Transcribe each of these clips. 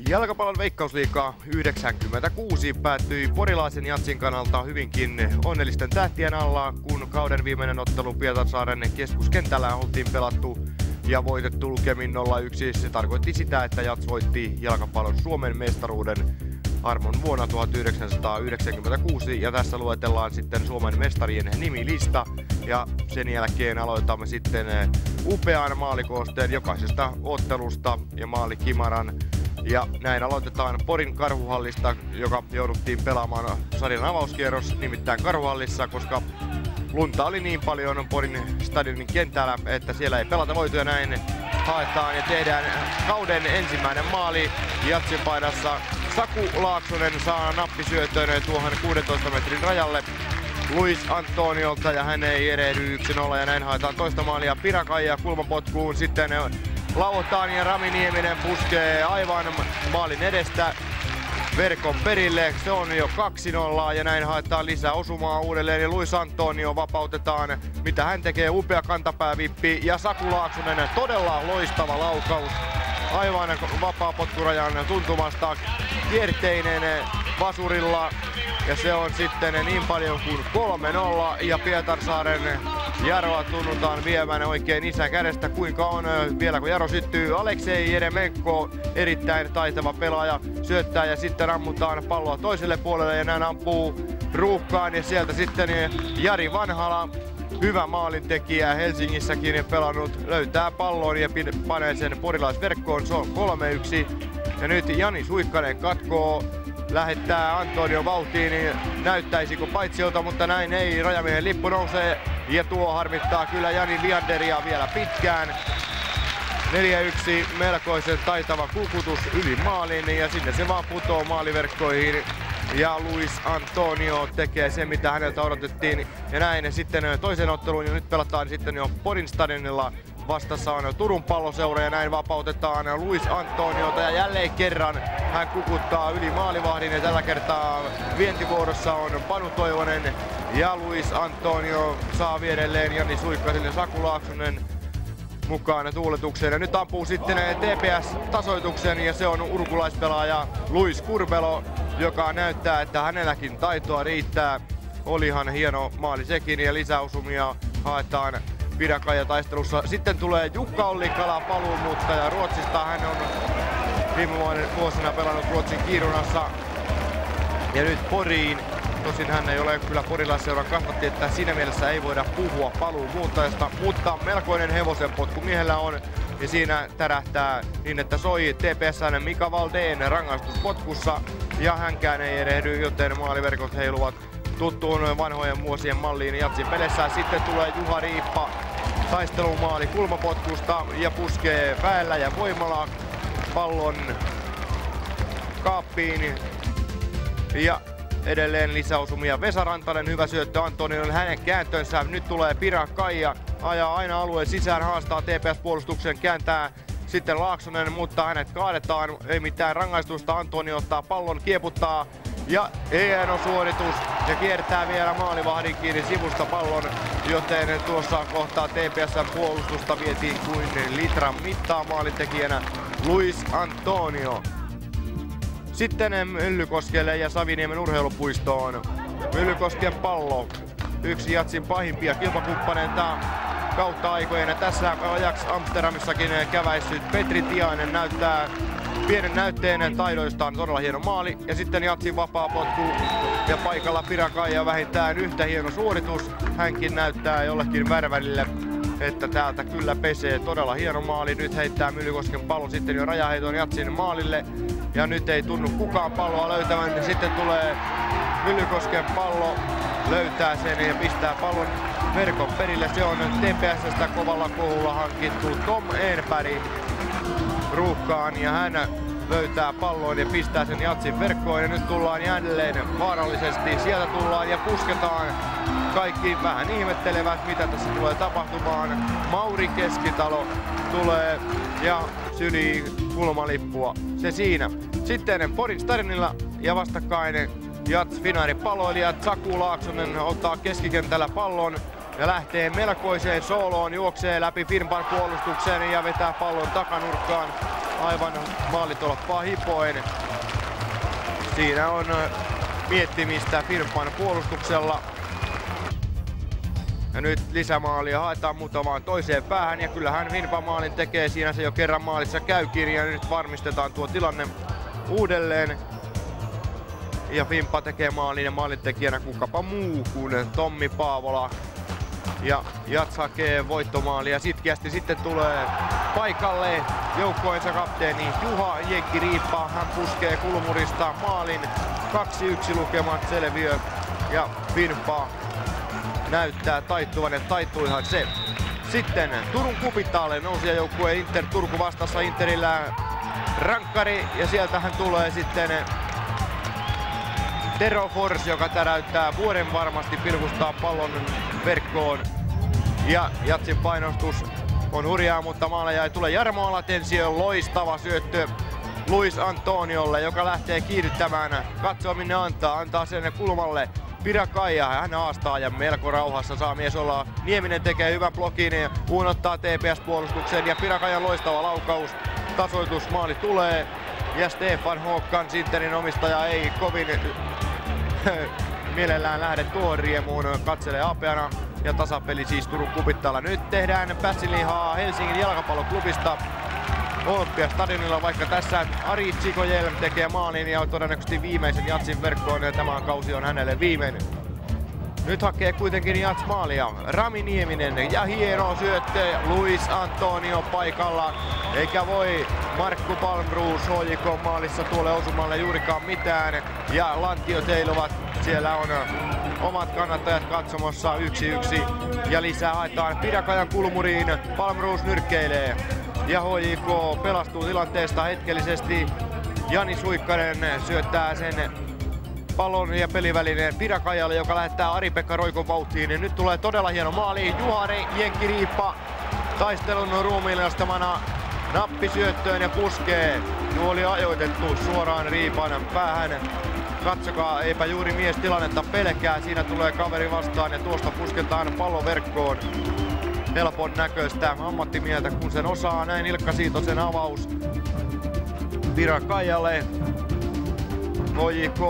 Jalkapallon Veikkausliiga 96 päättyi porilaisen Jatsin kannalta hyvinkin onnellisten tähtien alla, kun kauden viimeinen ottelu Pietarsaaren keskuskentällä oltiin pelattu ja voitettu lukemin 0-1. Se tarkoitti sitä, että Jats voitti jalkapallon Suomen mestaruuden armon vuonna 1996 ja tässä luetellaan sitten Suomen mestarien nimilista ja sen jälkeen aloitamme sitten upean maalikoosteen jokaisesta ottelusta ja maalikimaran. Ja näin aloitetaan Porin Karhuhallista, joka jouduttiin pelaamaan sarjan avauskierros nimittäin Karhuhallissa, koska lunta oli niin paljon Porin stadionin kentällä, että siellä ei pelata voitu ja näin haetaan ja tehdään kauden ensimmäinen maali Jatsin paidassa. Saku Laaksonen saa nappisyötön tuohon 16 metrin rajalle Luis Antoniolta ja hän ei erehdy 1-0 ja näin haetaan toista maalia Pirakaija kulmapotkuun. Sitten lauotaan ja Rami Nieminen puskee aivan maalin edestä verkon perille. Se on jo 2-0 ja näin haetaan lisää osumaa uudelleen ja Luis Antonio vapautetaan. Mitä hän tekee? Upea kantapäävippi ja Saku Laaksonen todella loistava laukaus. Aivan vapaa potkurajan tuntumasta kierteinen vasurilla ja se on sitten niin paljon kuin 3-0 ja Pietarsaaren Jaroa tunnutaan viemään oikein isän kädestä. Kuinka on vielä kun Jaro syttyy? Aleksei Jeremenko, erittäin taitava pelaaja, syöttää ja sitten ammutaan palloa toiselle puolelle ja näin ampuu ruuhkaan ja sieltä sitten Jari Vanhala, hyvä maalintekijä, Helsingissäkin pelannut, löytää pallon ja panee sen porilaisverkkoon. Se on 3-1 ja nyt Jani Suikkanen katkoo, lähettää Antonio vauhtiin, niin näyttäisikö paitsiolta, mutta näin ei. Rajamiehen lippu nousee ja tuo harmittaa kyllä Jani Vianderia vielä pitkään. 4-1, melkoisen taitava kukutus yli maalin ja sinne se vaan putoo maaliverkkoihin. Ja Luis Antonio tekee sen, mitä häneltä odotettiin. Ja näin sitten toisen otteluun ja nyt pelataan sitten jo Porin stadionilla. Vastassa on Turun Palloseura ja näin vapautetaan Luis Antoniota ja jälleen kerran hän kukuttaa yli maalivahdin ja tällä kertaa vientivuorossa on Panu Toivonen ja Luis Antonio saa vierelleen Jani Suikkasen ja Saku Laaksonen mukaan tuuletukseen. Ja nyt ampuu sitten TPS-tasoituksen ja se on urkulaispelaaja Luis Kurbelo, joka näyttää, että hänelläkin taitoa riittää. Olihan hieno maali sekin ja lisäosumia haetaan Pirakaija taistelussa. Sitten tulee Jukka Ollikala paluumuuttaja Ruotsista. Hän on viime vuosina pelannut Ruotsin Kiirunassa ja nyt Poriin. Tosin hän ei ole kyllä porilaisseuran kasvatti, että siinä mielessä ei voida puhua paluumuuttajasta, mutta melkoinen hevosenpotku miehellä on ja siinä tärähtää niin, että soi TPS:n Mika Valdén rangaistuspotkussa ja hänkään ei erehdy, joten maaliverkot heiluvat tuttuun vanhojen vuosien malliin Jatsin peleissä. Sitten tulee Juha Riippa taistelumaali kulmapotkusta ja puskee väellä ja voimalla pallon kaappiin ja edelleen lisäosumia Vesa Rantanen, hyvä syöttö Antonion, hänen kääntönsä. Nyt tulee Pirakaija, ajaa aina alueen sisään, haastaa TPS-puolustuksen, kääntää sitten Laaksonen, mutta hänet kaadetaan, ei mitään rangaistusta. Antonio ottaa pallon, kieputtaa ja hieno suoritus ja kiertää vielä maalivahdin kiinni sivusta pallon, joten tuossa kohtaa TPS:n puolustusta vietiin kuin litran mittaa maalintekijänä Luis Antonio. Sitten Myllykoskelle ja Saviniemen urheilupuistoon. Myllykosken pallo, yksi Jatsin pahimpia kilpakumppaneita kautta aikojen. Tässä Ajax Amsterdamissakin käväissyt Petri Tiainen näyttää pienen näytteen taidoistaan, todella hieno maali. Ja sitten Jatsin vapaa potku ja paikalla Pirakaija vähintään yhtä hieno suoritus. Hänkin näyttää jollekin värvälille, että täältä kyllä pesee, todella hieno maali. Nyt heittää Myllykosken pallon sitten jo rajaheiton Jatsin maalille. Ja nyt ei tunnu kukaan palloa löytävän. Sitten tulee Myllykosken pallo, löytää sen ja pistää pallon verkon perille. Se on TPS:stä kovalla kohulla hankittu Tom Enberg ruuhkaan ja hän löytää pallon ja pistää sen Jatsin verkkoon. Ja nyt tullaan jälleen vaarallisesti. Sieltä tullaan ja pusketaan. Kaikki vähän ihmettelevät, mitä tässä tulee tapahtumaan. Mauri Keskitalo tulee ja sylii kulmalippua. Se siinä. Sitten Porin stadionilla ja vastakkain Jats Finaarin palloilijat. Saku Laaksonen ottaa keskikentällä pallon ja lähtee melkoiseen sooloon, juoksee läpi Finbar puolustuksen ja vetää pallon takanurkkaan. aivan maalitolppaa hipoen. Siinä on miettimistä Finpan puolustuksella. Ja nyt lisämaalia haetaan muutamaan toiseen päähän ja kyllähän Finpa maalin tekee. Siinä se jo kerran maalissa käykin ja nyt varmistetaan tuo tilanne uudelleen. Ja Finpa tekee maalin ja maalintekijänä kukapa muu kuin Tommi Paavola. Ja Jats hakee voittomaalia. Sitkeästi sitten tulee paikalle joukkueensa kapteeni Juha Jenkki Riippa. Hän puskee kulmurista maalin. 2-1 lukemat selviö. Ja Finpa näyttää taittuvan ja taittuihan se. Sitten Turun Kupitaalle nousijajoukkue Inter Turku vastassa. Interillä rankkari ja sieltähän tulee sitten Tero Fors, joka täräyttää vuoden varmasti, pilkustaa pallon verkkoon. Ja Jatsin painostus on hurjaa, mutta maaleja ei tule. Jarmo Alatensio, loistava syöttö Luis Antoniolle, joka lähtee kiihdyttämään. Katsoo minne antaa sen kulmalle. Pirakaija, hän haastaa ja melko rauhassa saa mies olla. Nieminen tekee hyvän blokin ja uunottaa TPS-puolustukseen ja Pirakajan loistava laukaus. Tasoitusmaali tulee ja Stefan Håkans, Interin omistaja, ei kovin mielellään lähde tuohon riemuun, katselee apeana ja tasapeli siis Turun Kupittaalla. Nyt tehdään pässinlihaa Helsingin jalkapalloklubista Olympiastadionilla, vaikka tässä Ari Tsikojelm tekee maalin ja todennäköisesti viimeisen Jatsin verkkoon ja tämä kausi on hänelle viimeinen. Nyt hakee kuitenkin Jats maalia. Rami Nieminen ja hieno syöttö. Luis Antonio paikalla. Eikä voi Markku Palmroos HJK maalissa tuolle osumalle juurikaan mitään. Ja lantiot heiluvat. Siellä on omat kannattajat katsomossa 1-1. Ja lisää haetaan Pirakajan kulmuriin. Palmroos nyrkkeilee. Ja HJK pelastuu tilanteesta hetkellisesti. Jani Suikkanen syöttää sen pallon ja pelivälineen Pirakajalle, joka lähettää Ari-Pekka Roikon vauhtiin. Ja nyt tulee todella hieno maali. Juhani Jenkki Riippa taistelun ruumiillistamana nappisyöttöön ja puskee. Tuo oli ajoitettu suoraan Riipan päähän. Katsokaa, eipä juuri mies tilannetta pelkää. Siinä tulee kaveri vastaan ja tuosta pusketaan pallon verkkoon. Helpon näköistä ammattimieltä, kun sen osaa. Näin Ilkka Siitosen avaus Pirakajalle. HJK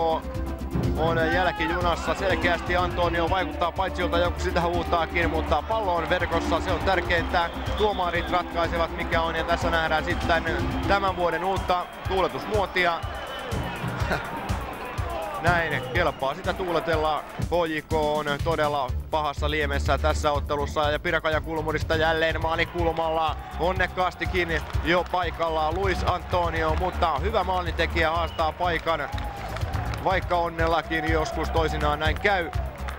on jälkijunassa selkeästi. Antonio vaikuttaa paitsiolta, joku sitä huutaakin, mutta pallo on verkossa. Se on tärkeintä. Tuomarit ratkaisevat mikä on ja tässä nähdään sitten tämän vuoden uutta tuuletusmuotia. Näin kelpaa sitä tuuletella. HJK on todella pahassa liemessä tässä ottelussa ja Pirakajan kulmurista jälleen maalikulmalla. Onnekkaastikin jo paikalla Luis Antonio, mutta hyvä maalintekijä haastaa paikan. Vaikka onnellakin joskus toisinaan näin käy.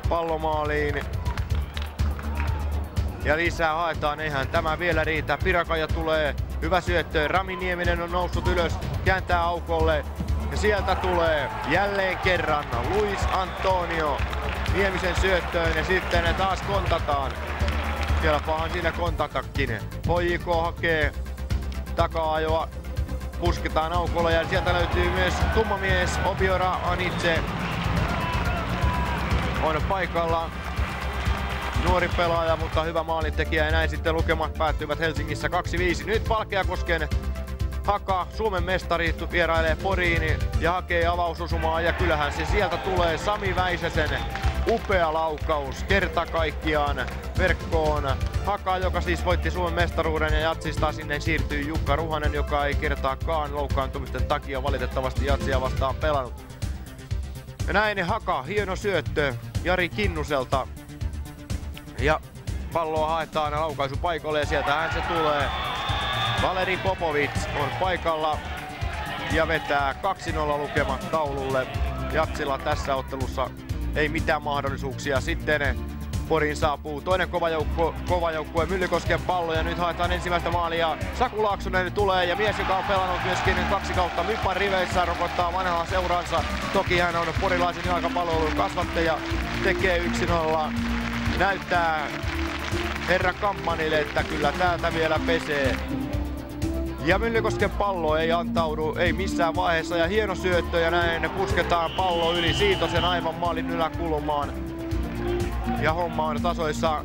Pallomaaliin. Ja lisää haetaan, eihän tämä vielä riitä. Pirakaja tulee, hyvä syöttö. Rami Nieminen on noussut ylös, kääntää aukolle. Ja sieltä tulee jälleen kerran Luis Antonio Niemisen syöttöön ja sitten taas kontataan. Kelpaahan siinä kontatakin. HJK hakee taka-ajoa. Pusketaan aukolla ja sieltä löytyy myös tummamies Obiora Anitse. On paikalla nuori pelaaja, mutta hyvä maalintekijä ja näin sitten lukemat päättyvät Helsingissä 2-5. Nyt Valkeakosken Haka, Suomen mestari, vierailee Poriin ja hakee avausosumaa ja kyllähän se sieltä tulee. Sami Väisäsen upea laukaus kerta kaikkiaan verkkoon. Haka, joka siis voitti Suomen mestaruuden ja Jatsista sinne siirtyy Jukka Ruhanen, joka ei kertaakaan loukkaantumisten takia valitettavasti Jatsia vastaan pelannut. Ja näin Haka, hieno syöttö Jari Kinnuselta. Ja palloa haetaan laukaisupaikalle ja sieltähän se tulee. Valeri Popovic on paikalla ja vetää 2-0 lukemat taululle. Jatsilla tässä ottelussa ei mitään mahdollisuuksia. Sitten Poriin saapuu toinen kova joukkue Myllykosken pallo ja nyt haetaan ensimmäistä maalia. Saku Laaksonen tulee ja mies, joka on pelannut myöskin 2 kautta Mypan riveissä, rokottaa vanhaa seuransa. Toki hän on porilaisen jalkapallon kasvattaja, tekee 1-0. Näyttää herra Kammanille, että kyllä täältä vielä pesee. Ja Myllykosken pallo ei antaudu, ei missään vaiheessa ja hieno syöttö ja näin pusketaan pallo yli Siitosen aivan maalin yläkulmaan. Ja homma on tasoissa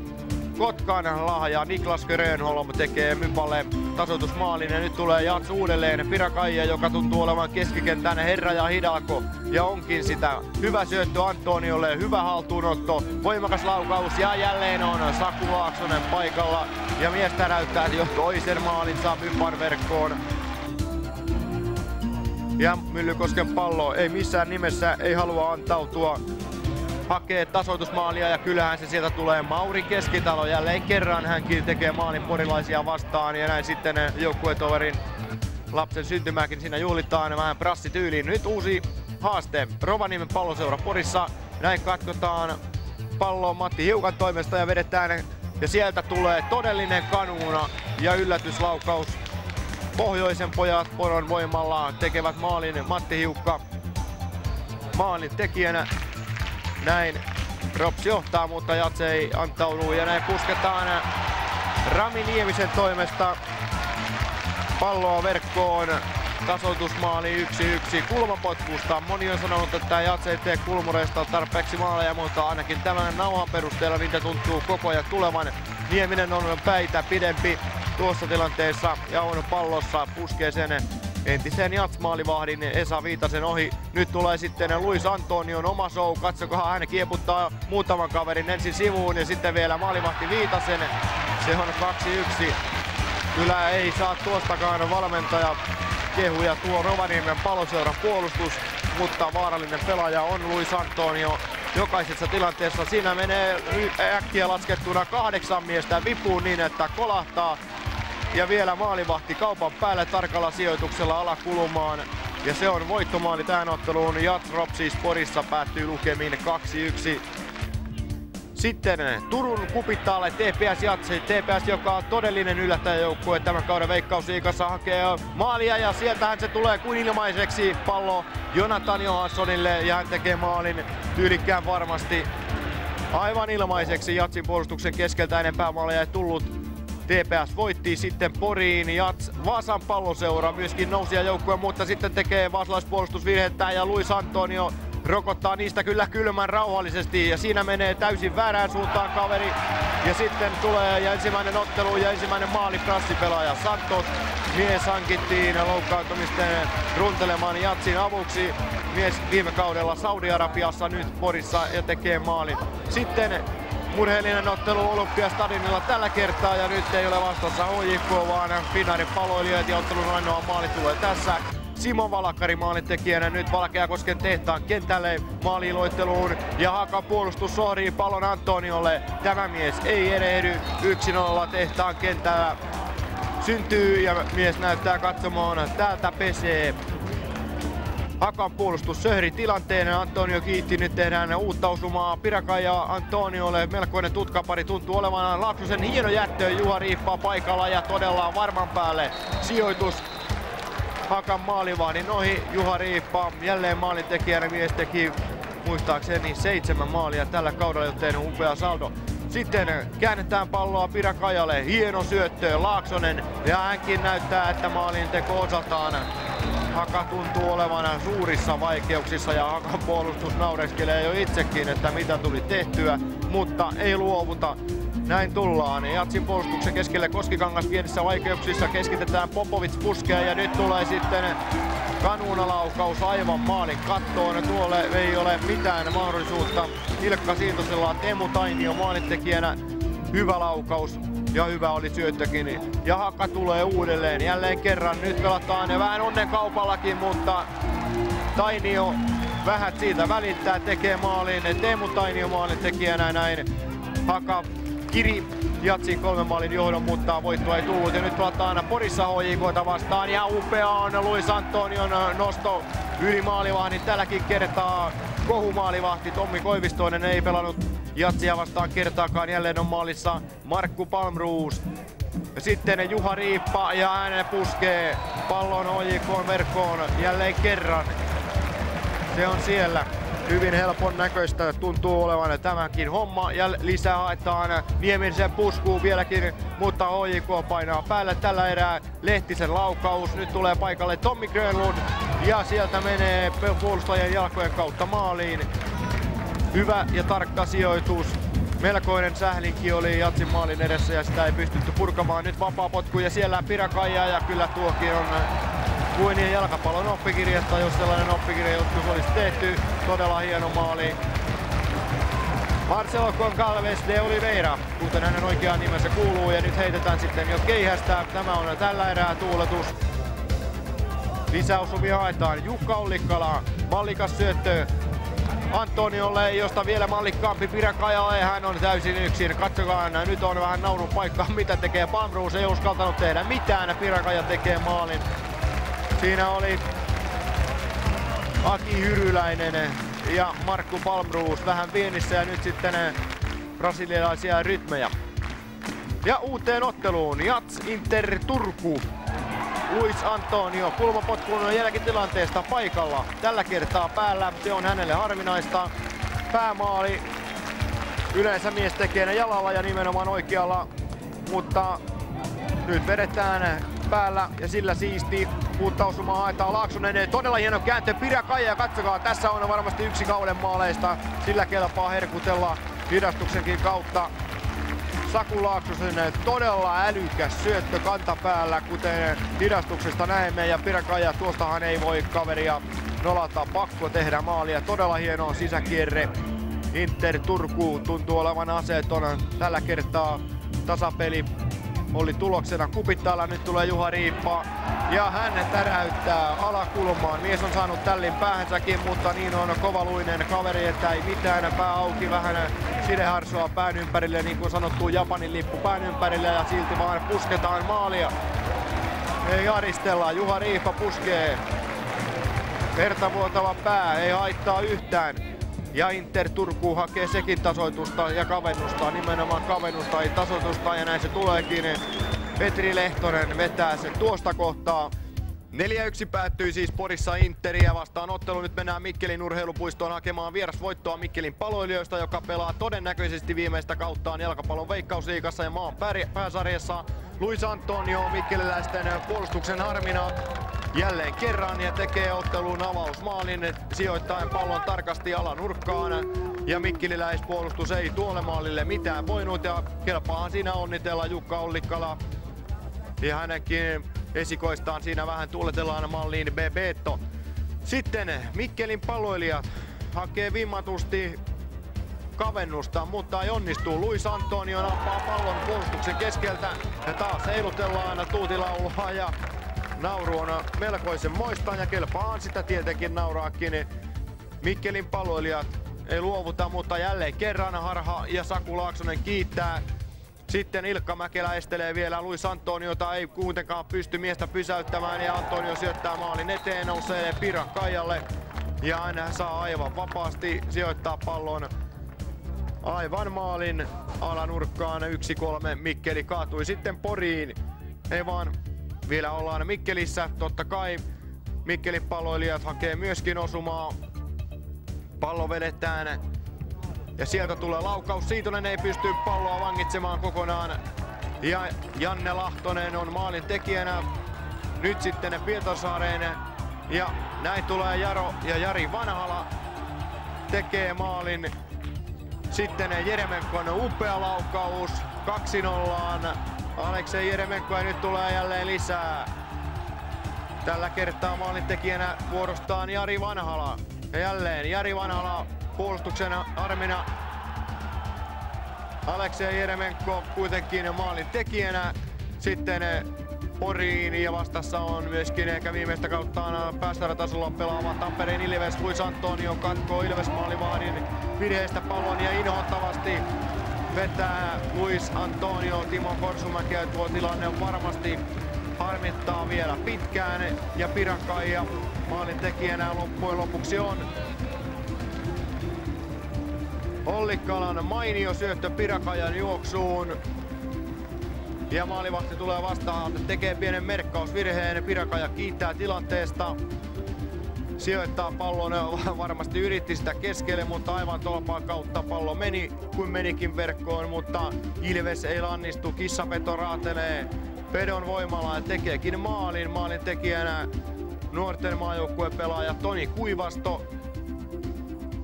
Kotkan lahja. Niklas Grönholm tekee Mypalle tasoitusmaalin ja nyt tulee Jats uudelleen. Pirakaija, joka tuntuu olevan keskikentän herra ja hidalko ja onkin sitä. Hyvä syöttö Antoniolle, hyvä haltuunotto, voimakas laukaus ja jälleen on Saku Laaksonen paikalla ja mies täräyttää jo toisen maalinsa Mypan verkkoon. Ja Myllykosken Pallo ei missään nimessä ei halua antautua. Hakee tasoitusmaalia ja kyllähän se sieltä tulee. Mauri Keskitalo jälleen kerran, hänkin tekee maalin porilaisia vastaan ja näin sitten joukkuetoverin lapsen syntymääkin siinä juhlitaan vähän brassityyliin. Nyt uusi haaste Rovaniemen Palloseura Porissa. Näin katkotaan palloa Matti Hiukan toimesta ja vedetään ja sieltä tulee todellinen kanuuna ja yllätyslaukaus. Pohjoisen pojat Poron voimalla tekevät maalin. Matti Hiukka maalin tekijänä. Näin Rops johtaa, mutta Jats ei antaudu ja näin pusketaan Rami Niemisen toimesta palloa verkkoon. Tasoitusmaali 1-1 kulmapotkusta. Moni on sanonut, että Jats ei tee kulmureista tarpeeksi maaleja, mutta ainakin tämän nauhan perusteella niitä tuntuu koko ajan tulevan. Nieminen on päitä pidempi tuossa tilanteessa ja on pallossa, puskee sen entisen Jats-maalivahdin Esa Viitasen ohi. Nyt tulee sitten Luis Antonion oma show. Katsokaa, hän kieputtaa muutaman kaverin ensin sivuun ja sitten vielä maalivahti Viitasen. Se on 2-1. Kyllä ei saa tuostakaan valmentaja kehuja tuo Rovaniemen Palloseuran puolustus, mutta vaarallinen pelaaja on Luis Antonio jokaisessa tilanteessa. Siinä menee äkkiä laskettuna 8 miestä vipuun niin, että kolahtaa. Ja vielä maalivahti kaupan päälle tarkalla sijoituksella alakulmaan. Ja se on voittomaali tähän otteluun. Jats Ropsis Porissa päättyy lukemin 2-1. Sitten Turun Kupittaalle TPS Jatsi. TPS, joka on todellinen yllättäjäjoukkue tämän kauden Veikkausliigassa, hakee maalia ja sieltähän se tulee kuin ilmaiseksi pallo Jonathan Johanssonille ja hän tekee maalin tyylikkään varmasti. Aivan ilmaiseksi Jatsin puolustuksen keskeltä, enempää maaleja ei tullut. TPS voitti sitten Poriin, Jats Vaasan Palloseura myöskin nousijajoukkue, mutta sitten tekee vaasalaispuolustusvirhettä ja Luis Antonio rokottaa niistä kyllä kylmän rauhallisesti ja siinä menee täysin väärään suuntaan kaveri. Ja sitten tulee ja ensimmäinen ottelu ja ensimmäinen maali brassipelaaja Santos. Mies hankittiin loukkaantumisten runtelemaan Jatsin avuksi. Mies viime kaudella Saudi-Arabiassa, nyt Porissa ja tekee maalin. Sitten murheellinen ottelu Olympiastadionilla tällä kertaa ja nyt ei ole vastassa HJK vaan Finnairin Palloilijat ja ottelun ainoa maali tulee tässä. Simon Valakkari maalintekijänä nyt Valkeakosken tehtaan kentälle maaliiloitteluun ja Hakan puolustus sohrii pallon Antoniolle. Tämä mies ei erehdy, 1-0 tehtaan kentällä syntyy ja mies näyttää katsomaan, täältä pesee. Hakan puolustus söhri tilanteen, Antonio kiitti, nyt tehdään uutta osumaa Pirakaija Antoniolle, melkoinen tutkapari tuntuu olevan. Laaksosen hieno jättö, Juha Riippaa paikalla ja todella varman päälle sijoitus. Hakan maalivahdin ohi, Juha Riippa jälleen maalintekijänä, mies teki muistaakseni 7 maalia tällä kaudella, joten upea saldo. Sitten käännetään palloa Pirakajalle, hieno syöttö, Laaksonen ja hänkin näyttää, että maalinteko osataan. Haka tuntuu olevan suurissa vaikeuksissa ja Hakan puolustus naureskelee jo itsekin, että mitä tuli tehtyä, mutta ei luovuta. Näin tullaan. Jatsin puolustuksen keskelle Koskikangas pienissä vaikeuksissa. Keskitetään, Popovic puskee ja nyt tulee sitten kanuunalaukaus aivan maalin kattoon. Tuolle ei ole mitään mahdollisuutta. Ilkka Siintosella Teemu Tainio maalintekijänä. Hyvä laukaus ja hyvä oli syöttökin. Ja Haka tulee uudelleen jälleen kerran. Nyt pelataan ja vähän onnenkaupallakin, mutta Tainio vähät siitä välittää, tekee maalin. Teemu Tainio maalintekijänä näin. Haka kiri Jatsin 3 maalin johdon, mutta voittoa ei tullut ja nyt pelataan Porissa HJK:ta vastaan ja upea on Luis Antonion nosto yli maalivahdin tälläkin kertaa. Kohumaalivahti Tommi Koivistoinen ei pelannut Jatsia vastaan kertaakaan, jälleen on maalissa Markku Palmroos. Ja sitten Juha Riippa ja hän puskee pallon HJK:n verkkoon jälleen kerran. Se on siellä. Hyvin helpon näköistä tuntuu olevan tämäkin homma ja lisää haetaan Niemisen puskuun vieläkin, mutta HJK painaa päälle tällä erää. Lehtisen laukaus, nyt tulee paikalle Tommi Grönlund ja sieltä menee puolustajien jalkojen kautta maaliin. Hyvä ja tarkka sijoitus melkoinen sählinki oli Jatsin maalin edessä ja sitä ei pystytty purkamaan. Nyt vapaa potku ja siellä Pirakaija ja kyllä tuokin on kuin jalkapallon oppikirjasta, jos sellainen oppikirja joskus olisi tehty. Todella hieno maali. Marcelo Goncalves de Oliveira, kuten hänen oikeaan nimensä kuuluu, ja nyt heitetään sitten jo keihästä. Tämä on tällä erää tuuletus. Lisäosumia haetaan. Jukka Ollikkala, mallikas syöttö Antoniolle, josta vielä mallikkaampi Pirakajalle. Hän on täysin yksin. Katsokaa, nyt on vähän naurun paikka, mitä tekee Palmroos. Ei uskaltanut tehdä mitään. Pirakaja tekee maalin. Siinä oli Aki Hyryläinen ja Markku Palmroos vähän pienissä ja nyt sitten brasilialaisia rytmejä. Ja uuteen otteluun Jats Inter Turku. Luis Antonio kulmapotkun jälkitilanteesta paikalla. Tällä kertaa päällä, se on hänelle harvinaista. Päämaali yleensä mies tekee jalalla ja nimenomaan oikealla, mutta nyt vedetään päällä ja sillä siisti. Uutta osumaa haetaan Laaksonen. Todella hieno kääntö Pirakaija. Katsokaa, tässä on varmasti yksi kauden maaleista. Sillä kelpaa herkutella hidastuksenkin kautta. Saku Laaksosen todella älykäs syöttö kantapäällä, kuten hidastuksesta näemme. Ja Pirakaija, tuostahan ei voi kaveria nolata, pakko tehdä maalia. Todella hieno sisäkierre. Inter Turku tuntuu olevan aseeton tällä kertaa. Tasapeli oli tuloksena Kupittaalla, nyt tulee Juha Riippa ja hän täräyttää alakulmaan. Mies on saanut tällin päähänsäkin, mutta niin on kovaluinen kaveri, että ei mitään, pää auki, vähän sideharsoa pään ympärille, niin kuin sanottu Japanin lippu pään ympärille ja silti vaan pusketaan maalia. Ei aristella, Juha Riippa puskee. Vertavuotava pää, ei haittaa yhtään. Ja Inter Turku hakee sekin tasoitusta ja kavennusta, nimenomaan kavennusta, ei tasoitusta, ja näin se tuleekin. Petri Lehtonen vetää sen tuosta kohtaa. 4-1 päättyi siis Porissa Interiä vastaan ottelu. Nyt mennään Mikkelin urheilupuistoon hakemaan vierasvoittoa Mikkelin Paloilijoista, joka pelaa todennäköisesti viimeistä kauttaan jalkapallon Veikkausliigassa ja maan pääsarjassa. Luis Antonio mikkeliläisten puolustuksen harmina jälleen kerran ja tekee ottelun avausmaalin sijoittaen pallon tarkasti alanurkkaan. Ja mikkeliläispuolustus ei tuolle maalille mitään voinut ja kelpaahan siinä onnitella Jukka Ollikkala. Ja hänenkin esikoistaan siinä vähän tuuletellaan malliin Bebeto. Sitten Mikkelin Paloilijat hakee vimmatusti kavennusta, mutta ei onnistu. Luis Antonio nappaa pallon puolustuksen keskeltä ja taas heilutellaan tuutilaulua ja nauru on melkoisen moista ja kelpaa sitä tietenkin nauraakin. Mikkelin Paloilijat ei luovuta, mutta jälleen kerran harha ja Saku Laaksonen kiittää. Sitten Ilkka Mäkelä estelee vielä Luis Antoniota, ei kuitenkaan pysty miestä pysäyttämään ja Antonio syöttää maalin eteen, nousee Pirakaijalle ja hän saa aivan vapaasti sijoittaa pallon aivan maalin alanurkkaan. 1-3 Mikkeli kaatui sitten Poriin. Ei vaan, vielä ollaan Mikkelissä, totta kai Mikkelin Paloilijat hakee myöskin osumaa. Pallo vedetään ja sieltä tulee laukaus. Siitonen ei pysty palloa vangitsemaan kokonaan. Ja Janne Lahtonen on maalin tekijänä. Nyt sitten Pietarsaareen. Ja näin tulee Jaro ja Jari Vanhala tekee maalin. Sitten Jeremenkon upea laukaus 2-0. Aleksei Jeremenko ja nyt tulee jälleen lisää. Tällä kertaa maalin tekijänä vuorostaan Jari Vanhala. Ja jälleen Jari Vanhala puolustuksen armina. Aleksei Jeremenko kuitenkin maalin tekijänä. Sitten Poriin ja vastassa on myöskin ehkä viimeistä kauttaan pääsarjatasolla pelaava Tampereen Ilves. Luis Antonio katkoo Ilves maalivahdin virheistä pallon ja inhottavasti vetää Luis Antonio Timo Korsumäkeä. Tuo tilanne varmasti harmittaa vielä pitkään ja Pirakaija maalin tekijänä loppujen lopuksi on. Ollikkalan mainio syöttö Pirakaijan juoksuun. Ja maalivahti tulee vastaan, tekee pienen merkkausvirheen. Pirakaija kiittää tilanteesta. Sijoittaa pallon, varmasti yritti sitä keskelle, mutta aivan tolpaan kautta pallo meni, kuin menikin verkkoon. Mutta Ilves ei lannistu, kissapeto raatelee pedon voimalla ja tekeekin maalin. Maalin tekijänä nuorten maajoukkueen pelaaja Toni Kuivasto.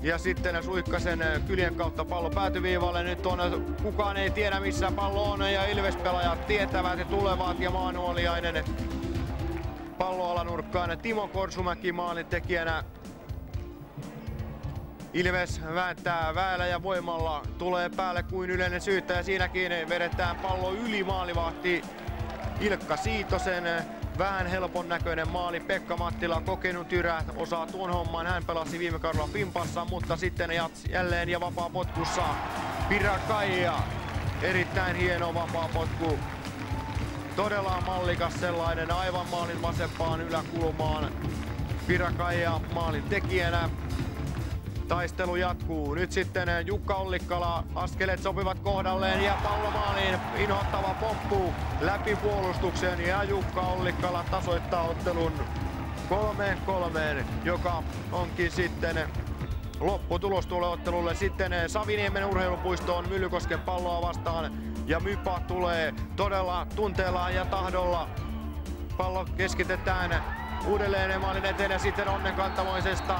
Ja sitten Suikkasen kyljen kautta pallo päätyviivalle. Nyt on kukaan ei tiedä missä pallo on ja Ilves-pelaajat tietävät ja tulevat ja Maanuoliainen palloalanurkkaan. Timo Korsumäki maalintekijänä. Ilves vääntää väellä ja voimalla, tulee päälle kuin yleinen syyttäjä. Siinäkin vedetään pallo yli maalivahti Ilkka Siitosen. Vähän helpon näköinen maali. Pekka Mattila, kokenut jyrä, osaa tuon homman. Hän pelasi viime kaudella Fimpassa, mutta sitten jälleen ja vapaa potkussa Pirakaija. Erittäin hieno vapaa potku. Todella mallikas sellainen, aivan maalin vasempaan yläkulmaan. Pirakaija maalin tekijänä. Taistelu jatkuu. Nyt sitten Jukka Ollikkala. Askeleet sopivat kohdalleen ja pallo maaliin. Inhottava pomppu läpi puolustuksen ja Jukka Ollikkala tasoittaa ottelun 3-3, joka onkin sitten lopputulos tuolle ottelulle. Sitten Saviniemen urheilupuistoon Myllykosken palloa vastaan ja Mypa tulee todella tunteellaan ja tahdolla. Pallo keskitetään uudelleen maalin eteen ja sitten onnenkantamoisesta.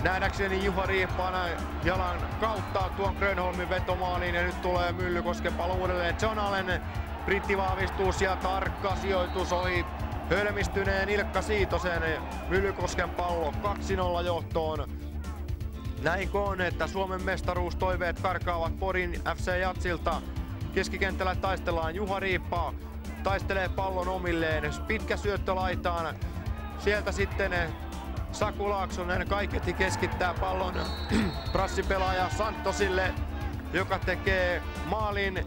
Nähdäkseni Juha Riippana jalan kautta tuon Grönholmin vetomaaliin ja nyt tulee Myllykosken pallo uudelleen. John Allen brittivahvistus ja tarkka sijoitus ohi hölmistyneen Ilkka Siitosen. Myllykosken pallo 2-0 johtoon. Näinkö on, että Suomen mestaruustoiveet karkaavat Porin FC Jatsilta. Keskikentällä taistellaan Juha Riippa. Taistelee pallon omilleen. Pitkä syöttö laitaan. Sieltä sitten Saku Laaksonen kaiketi keskittää pallon prassipelaaja Santosille, joka tekee maalin.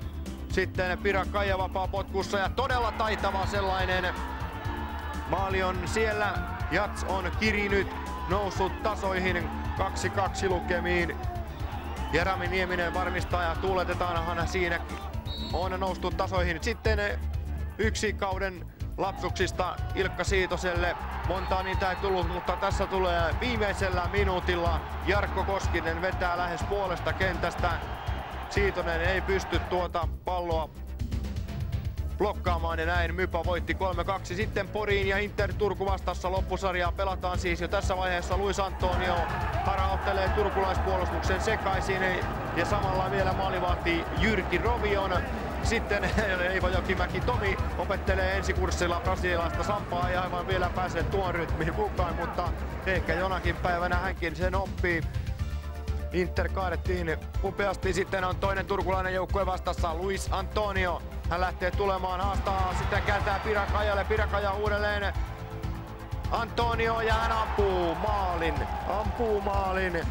Sitten Pirakaija vapaa potkussa ja todella taitava sellainen. Maali on siellä. Jats on kirinyt, noussut tasoihin 2-2 lukemiin. Ja Rami Nieminen varmistaa ja tuuletetaanhan siinä on noustu tasoihin. Sitten yksi kauden lapsuksista Ilkka Siitoselle. Montaa niitä ei tullut, mutta tässä tulee viimeisellä minuutilla. Jarkko Koskinen vetää lähes puolesta kentästä. Siitonen ei pysty tuota palloa blokkaamaan ja näin Mypa voitti 3-2. Sitten Poriin ja Inter Turku vastassa loppusarjaa pelataan siis jo tässä vaiheessa. Luis Antonio harhauttelee turkulaispuolustuksen sekaisin ja samalla vielä maalivahti Jyrki Rovion. Sitten Eivo Jokimäki Tomi opettelee ensikurssilla brasilialaista sampaa, ei aivan vielä pääse tuon rytmiin mukaan, mutta ehkä jonakin päivänä hänkin sen oppii. Inter kaadettiin upeasti, sitten on toinen turkulainen joukkue vastassa, Luis Antonio. Hän lähtee tulemaan, haastaa, sitten kääntää Pirakaijalle, Pirakaija uudelleen. Antonio ja hän ampuu maalin.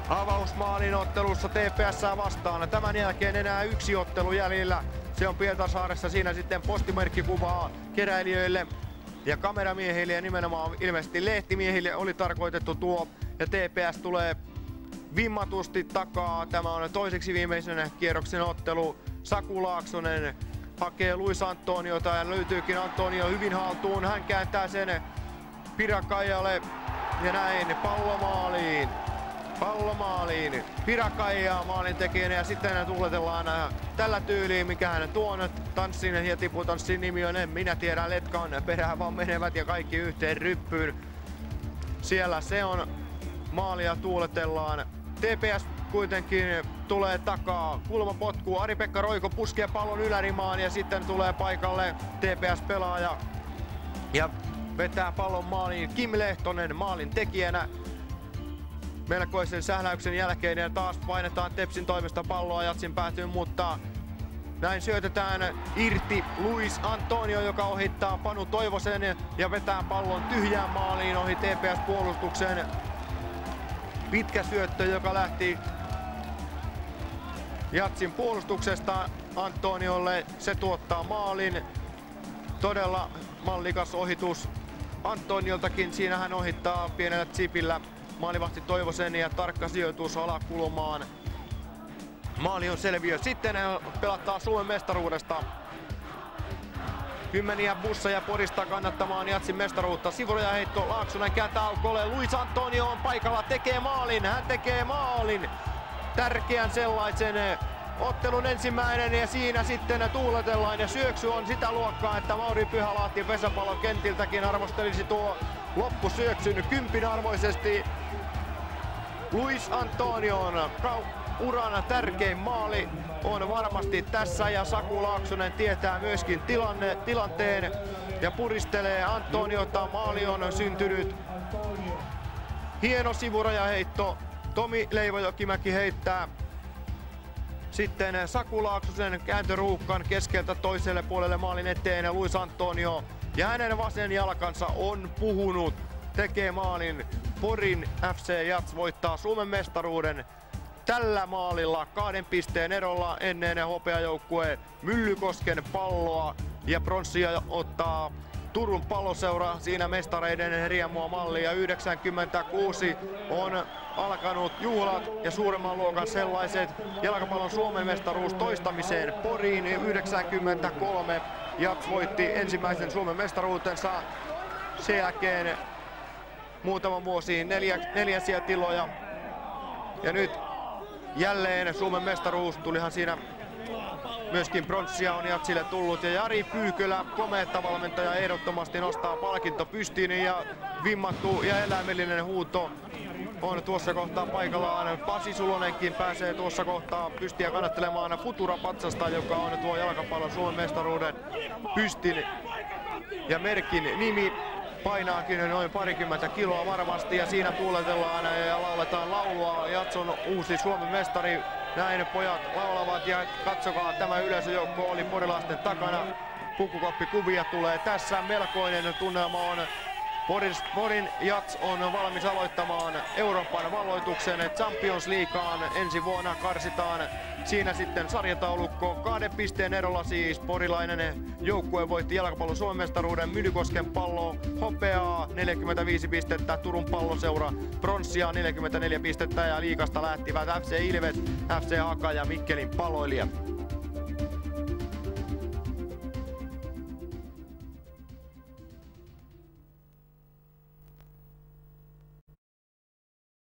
Avausmaalin ottelussa TPS:ää vastaan. Tämän jälkeen enää yksi ottelu jäljellä. Se on Pietarsaaressa. Siinä sitten postimerkkikuvaa keräilijöille ja kameramiehille ja nimenomaan ilmeisesti lehtimiehille oli tarkoitettu tuo. Ja TPS tulee vimmatusti takaa. Tämä on toiseksi viimeisen kierroksen ottelu. Saku Laaksonen hakee Luis Antoniota ja löytyykin Antonio hyvin haltuun. Hän kääntää sen Pirakaijalle ja näin pallo maaliin. Pirakaija maalin tekijänä ja sitten tuuletellaan tällä tyyliin, mikä hän tuon tanssin ja tiputanssin nimi on, en minä tiedä, letkan perään vaan menevät ja kaikki yhteen ryppyyn. Siellä se on, maalia tuuletellaan. TPS kuitenkin tulee takaa, kulmapotku, Ari-Pekka Roiko puskee pallon ylärimaan ja sitten tulee paikalle TPS-pelaaja ja vetää pallon maaliin. Kim Lehtonen maalin tekijänä. Melkoisen sähläyksen jälkeen ja taas painetaan Tepsin toimesta palloa Jatsin päätyyn, mutta näin syötetään irti Luis Antonio, joka ohittaa Panu Toivosen ja vetää pallon tyhjään maaliin ohi TPS-puolustuksen. Pitkä syöttö, joka lähti Jatsin puolustuksesta Antoniolle. Se tuottaa maalin. Todella mallikas ohitus Antonioltakin. Siinä hän ohittaa pienellä chipillä maalivahti Toivosen ja tarkka sijoitus alakulmaan. Maali on selviö. Sitten pelataan Suomen mestaruudesta. Kymmeniä busseja Porista kannattamaan Jatsin mestaruutta. Sivuroja heitto, Laaksonen kääntää aukolle. Luis Antonio on paikalla, tekee maalin. Hän tekee maalin. Tärkeän sellaisen. Ottelun ensimmäinen ja siinä sitten tuuletellaan ja syöksy on sitä luokkaa, että Mauri Pyhälahti Vesapallon kentiltäkin arvostelisi tuo loppusyöksyn 10 arvoisesti. Luis Antonion uran tärkein maali on varmasti tässä ja Saku Laaksonen tietää myöskin tilanteen ja puristelee Antoniota. Maali on syntynyt. Hieno sivurajaheitto. Tomi Leivojokimäki heittää sitten Saku Laaksosen kääntöruuhkan keskeltä toiselle puolelle maalin eteen Luis Antonio. Ja hänen vasen jalkansa on puhunut. Tekee maalin. Porin FC Jats voittaa Suomen mestaruuden tällä maalilla 2 pisteen erolla ennen hopeajoukkue Myllykosken Palloa. Ja pronssia ottaa Turun Palloseura, siinä mestareiden riemua mallia. 96 on alkanut juhlat ja suuremman luokan sellaiset. Jalkapallon Suomen mestaruus toistamiseen Poriin. 93 Jats voitti ensimmäisen Suomen mestaruutensa. Sen jälkeen muutaman vuosiin neljäsiä tiloja. Ja nyt jälleen Suomen mestaruus. Tulihan siinä myöskin pronssia on Jatsille tullut. Ja Jari Pyykölä, komeetta valmentaja, ehdottomasti nostaa palkinto pystiin. Ja vimmattu ja eläimellinen huuto on tuossa kohtaa paikallaan. Pasi Sulonenkin pääsee tuossa kohtaa pystiä kannattelemaan Futura-patsasta, joka on tuo jalkapallon Suomen mestaruuden pystin ja merkin nimi. Painaakin noin 20 kiloa varmasti ja siinä tuuletellaan ja lauletaan laulua. Jats on uusi Suomen mestari. Näin pojat laulavat ja katsokaa, tämä yleisöjoukko oli porilaisten takana. Pukukoppikuvia tulee tässä. Melkoinen tunnelma on. Porin Jats on valmis aloittamaan Euroopan valloituksen Champions Leagueaan. Ensi vuonna karsitaan siinä sitten sarjataulukko 2 pisteen erolla siis. Porilainen joukkue voitti jalkapallon Suomen mestaruuden. Myllykosken Pallo hopeaa 45 pistettä, Turun Palloseura pronssia 44 pistettä ja liigasta lähtivät FC Ilves, FC Haka ja Mikkelin Paloilijat.